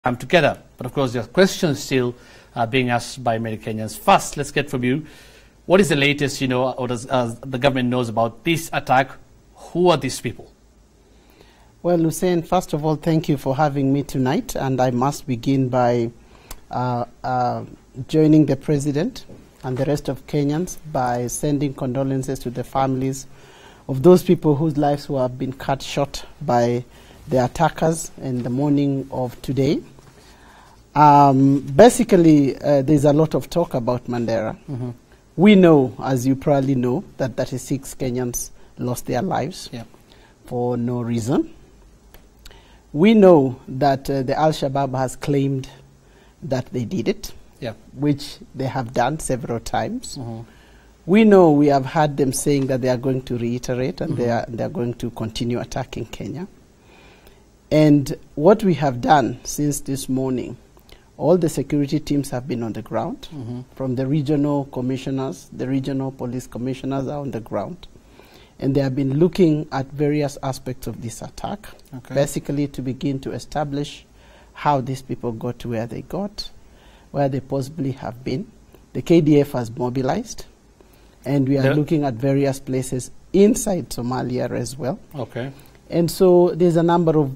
come together. But of course, there are questions still being asked by many Kenyans. First, let's get from you. What is the latest, or does the government knows about this attack? Who are these people? Well, Hussein, first of all, thank you for having me tonight. And I must begin by joining the President and the rest of Kenyans by sending condolences to the families of those people whose lives have been cut short by the attackers in the morning of today. Basically, there's a lot of talk about Mandera. Mm-hmm. We know, as you probably know, that 36 Kenyans lost their lives for no reason. We know that the Al-Shabaab has claimed that they did it, which they have done several times. Mm-hmm. We know, we have heard them saying that they are going to reiterate and mm-hmm. they are going to continue attacking Kenya. And what we have done since this morning, all the security teams have been on the ground. Mm-hmm. From the regional commissioners, the regional police commissioners are on the ground. And they have been looking at various aspects of this attack, basically to begin to establish how these people got to where they got, where they possibly have been. The KDF has mobilized, and we are looking at various places inside Somalia as well. Okay. And so there's a number of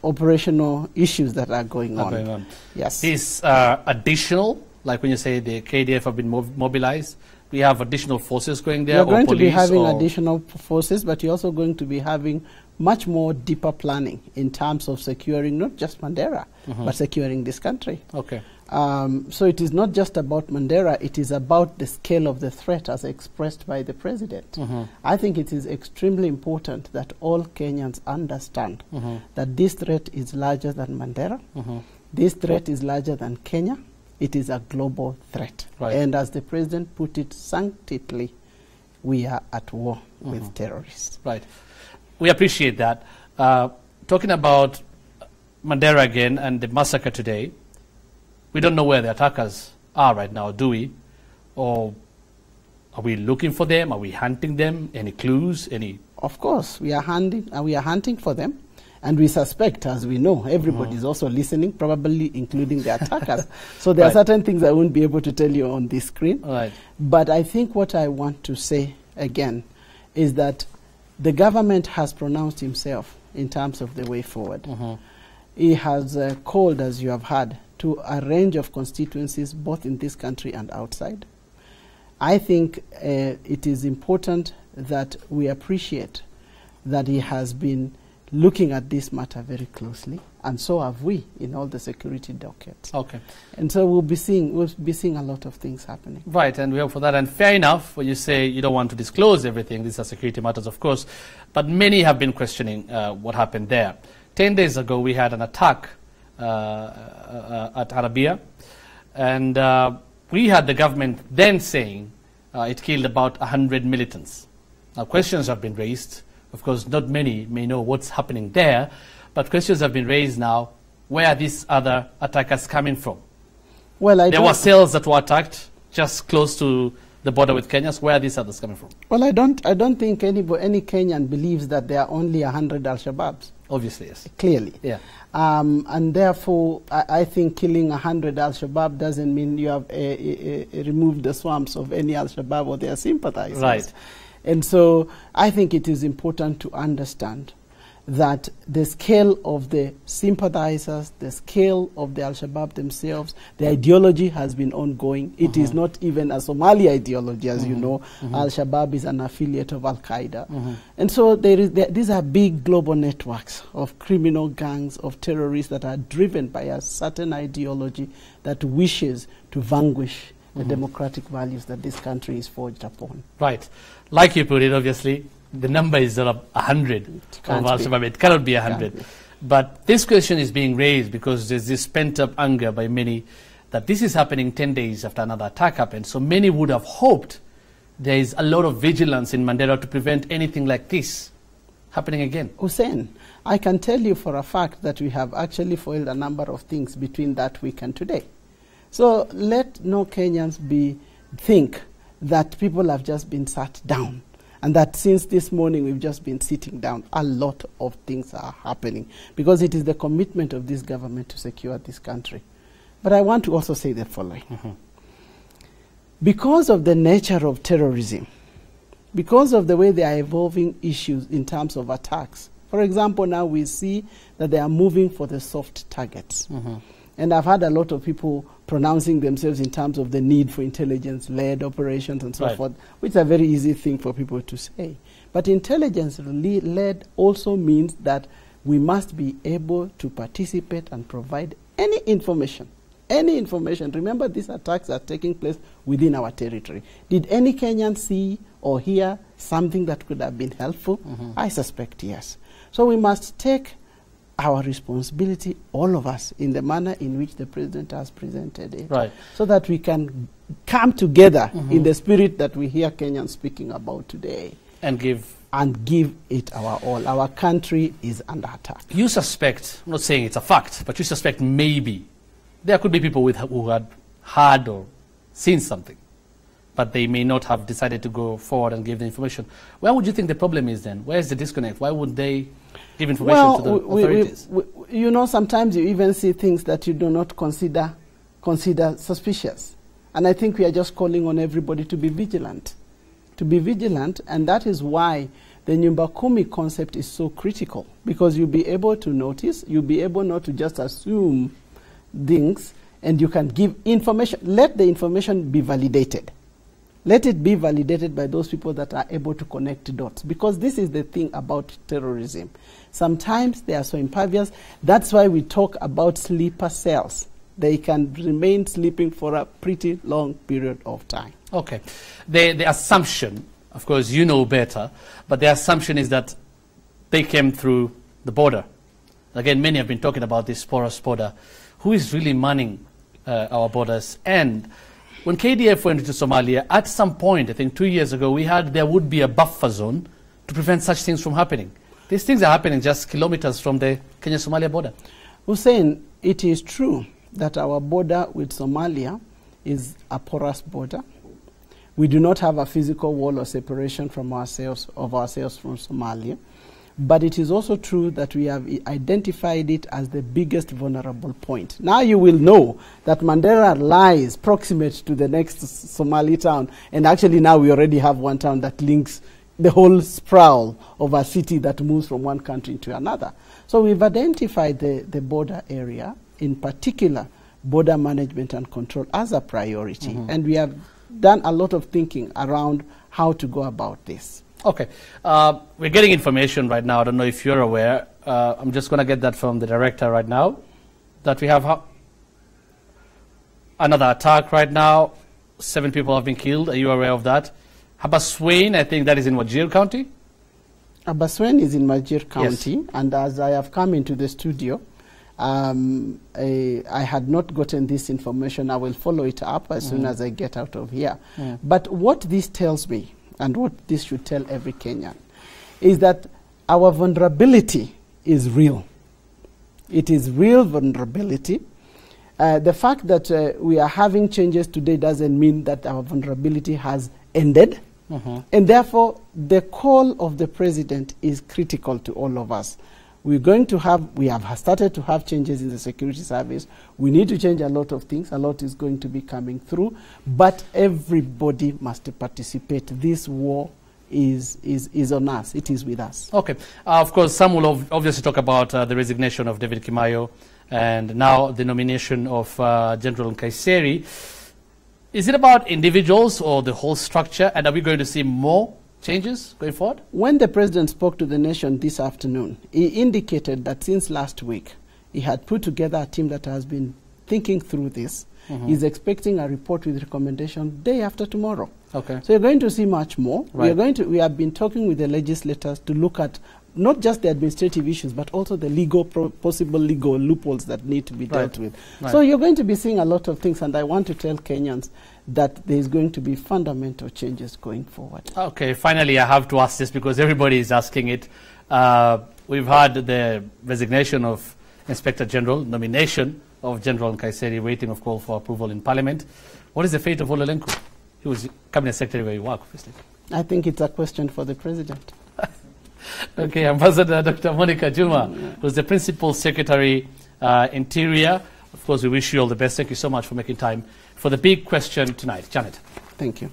operational issues that are going on. Yes. These additional, like when you say the KDF have been mobilized, we have additional forces going there? We're going to be having additional forces, but you're also going to be having much more deeper planning in terms of securing not just Mandera, mm-hmm. but securing this country. Okay. So it is not just about Mandera, it is about the scale of the threat as expressed by the President. Mm-hmm. I think it is extremely important that all Kenyans understand mm-hmm. that this threat is larger than Mandera. Mm-hmm. This threat is larger than Kenya. It is a global threat. Right. And as the President put it succinctly, we are at war mm-hmm. with terrorists. Right. We appreciate that. Talking about Mandera again and the massacre today, we don't know where the attackers are right now, do we? Or are we looking for them? Are we hunting them? Any clues? Any? Of course, we are hunting for them. And we suspect, as we know, everybody is also listening, probably including the attackers. So there are certain things I won't be able to tell you on this screen. Right. But I think what I want to say again is that the government has pronounced himself in terms of the way forward. Mm-hmm. He has called, as you have heard, to a range of constituencies, both in this country and outside. I think it is important that we appreciate that he has been looking at this matter very closely, and so have we in all the security dockets. Okay. And so we'll be seeing a lot of things happening. Right, and we hope for that. And fair enough when you say you don't want to disclose everything. These are security matters, of course. But many have been questioning what happened there. 10 days ago, we had an attack at Arabia, and we had the government then saying it killed about 100 militants. Now, questions have been raised. Of course, not many may know what's happening there, but questions have been raised now. Where are these other attackers coming from? Well, there were cells that were attacked just close to the border with Kenya. So where are these others coming from? Well, I don't think any Kenyan believes that there are only 100 Al-Shabaabs. Obviously, yes. Clearly. Yeah. And therefore, I think killing 100 Al-Shabaab doesn't mean you have removed the swamps of any Al-Shabaab or their sympathizers. Right. And so I think it is important to understand that the scale of the sympathizers, the scale of the Al-Shabaab themselves, the ideology has been ongoing. It is not even a Somali ideology, as you know. Al-Shabaab is an affiliate of Al-Qaeda. And so these are big global networks of criminal gangs, of terrorists that are driven by a certain ideology that wishes to vanquish the democratic values that this country is forged upon. Right. Like you put it, obviously, the number is not 100 of Al-Shabaab. It cannot be 100. But this question is being raised because there's this pent-up anger by many that this is happening 10 days after another attack happened. So many would have hoped there is a lot of vigilance in Mandera to prevent anything like this happening again. Hussein, I can tell you for a fact that we have actually foiled a number of things between that week and today. So let no Kenyans think that people have just been sat down And that since this morning we've just been sitting down, a lot of things are happening because it is the commitment of this government to secure this country. But I want to also say the following. Because of the nature of terrorism, because of the way they are evolving issues in terms of attacks, for example, now we see that they are moving for the soft targets. And I've had a lot of people pronouncing themselves in terms of the need for intelligence-led operations and so forth, which is a very easy thing for people to say. But intelligence-led also means that we must be able to participate and provide any information. Any information. Remember, these attacks are taking place within our territory. Did any Kenyan see or hear something that could have been helpful? I suspect yes. So we must take our responsibility, all of us, in the manner in which the president has presented it, so that we can come together in the spirit that we hear Kenyans speaking about today. And give it our all. Our country is under attack. You suspect, I'm not saying it's a fact, but you suspect maybe there could be people who had heard or seen something, but they may not have decided to go forward and give the information. Where would you think the problem is then? Where is the disconnect? Why would they give information to the authorities? You know, sometimes you even see things that you do not consider suspicious. And I think we are just calling on everybody to be vigilant. To be vigilant, and that is why the Nyumba Kumi concept is so critical, because you'll be able to notice, you'll be able not to just assume things, and you can give information. Let the information be validated. Let it be validated by those people that are able to connect dots, because this is the thing about terrorism. Sometimes they are so impervious. That's why we talk about sleeper cells. They can remain sleeping for a pretty long period of time. Okay. The assumption, of course, you know better, but the assumption is that they came through the border. Again, many have been talking about this porous border. Who is really manning our borders? And when KDF went into Somalia, at some point, I think 2 years ago, we had there would be a buffer zone to prevent such things from happening. These things are happening just kilometers from the Kenya-Somalia border. Hussein, it is true that our border with Somalia is a porous border. We do not have a physical wall or separation from ourselves from Somalia. But it is also true that we have identified it as the biggest vulnerable point. Now you will know that Mandera lies proximate to the next Somali town. And actually now we already have one town that links the whole sprawl of a city that moves from one country to another. So we've identified the border area, in particular border management and control, as a priority. And we have done a lot of thinking around how to go about this. Okay. We're getting information right now. I don't know if you're aware. I'm just going to get that from the director right now, that we have another attack right now. 7 people have been killed. Are you aware of that? Habaswein, I think that is in Wajir County? Habaswein is in Wajir County. Yes. And as I have come into the studio, I had not gotten this information. I will follow it up as soon as I get out of here. But what this tells me, and what this should tell every Kenyan, is that our vulnerability is real. It is real vulnerability. The fact that we are having changes today doesn't mean that our vulnerability has ended. And therefore, the call of the president is critical to all of us. We have started to have changes in the security service. We need to change a lot of things. A lot is going to be coming through. But everybody must participate. This war is on us. It is with us. Okay. Of course, some will obviously talk about the resignation of David Kimayo and now the nomination of General Nkaissery. Is it about individuals or the whole structure? And are we going to see more changes going forward? When the president spoke to the nation this afternoon, he indicated that since last week, he had put together a team that has been thinking through this. He's expecting a report with recommendation day after tomorrow. Okay. So you're going to see much more. Right. We have been talking with the legislators to look at not just the administrative issues, but also the possible legal loopholes that need to be dealt with. Right. So you're going to be seeing a lot of things, and I want to tell Kenyans that there's going to be fundamental changes going forward. Okay, finally I have to ask this because everybody is asking it. We've had the resignation of Inspector General, nomination of General Nkaissery, waiting of call for approval in Parliament. What is the fate of Ole Lenku? He was Cabinet Secretary where you work, obviously. I think it's a question for the president. Okay, Ambassador Dr. Monica Juma, who's the Principal Secretary, Interior. Of course, we wish you all the best. Thank you so much for making time for the big question tonight. Janet. Thank you.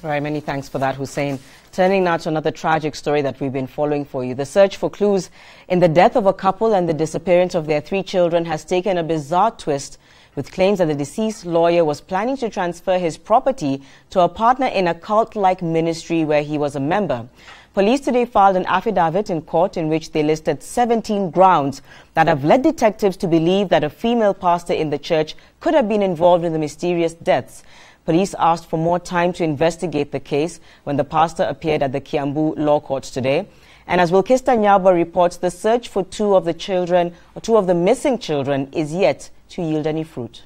All right, many thanks for that, Hussein. Turning now to another tragic story that we've been following for you. The search for clues in the death of a couple and the disappearance of their 3 children has taken a bizarre twist, with claims that the deceased lawyer was planning to transfer his property to a partner in a cult-like ministry where he was a member. Police today filed an affidavit in court in which they listed 17 grounds that have led detectives to believe that a female pastor in the church could have been involved in the mysterious deaths. Police asked for more time to investigate the case when the pastor appeared at the Kiambu Law Courts today. And as Wilkista Nyaba reports, the search for two of the missing children is yet to yield any fruit.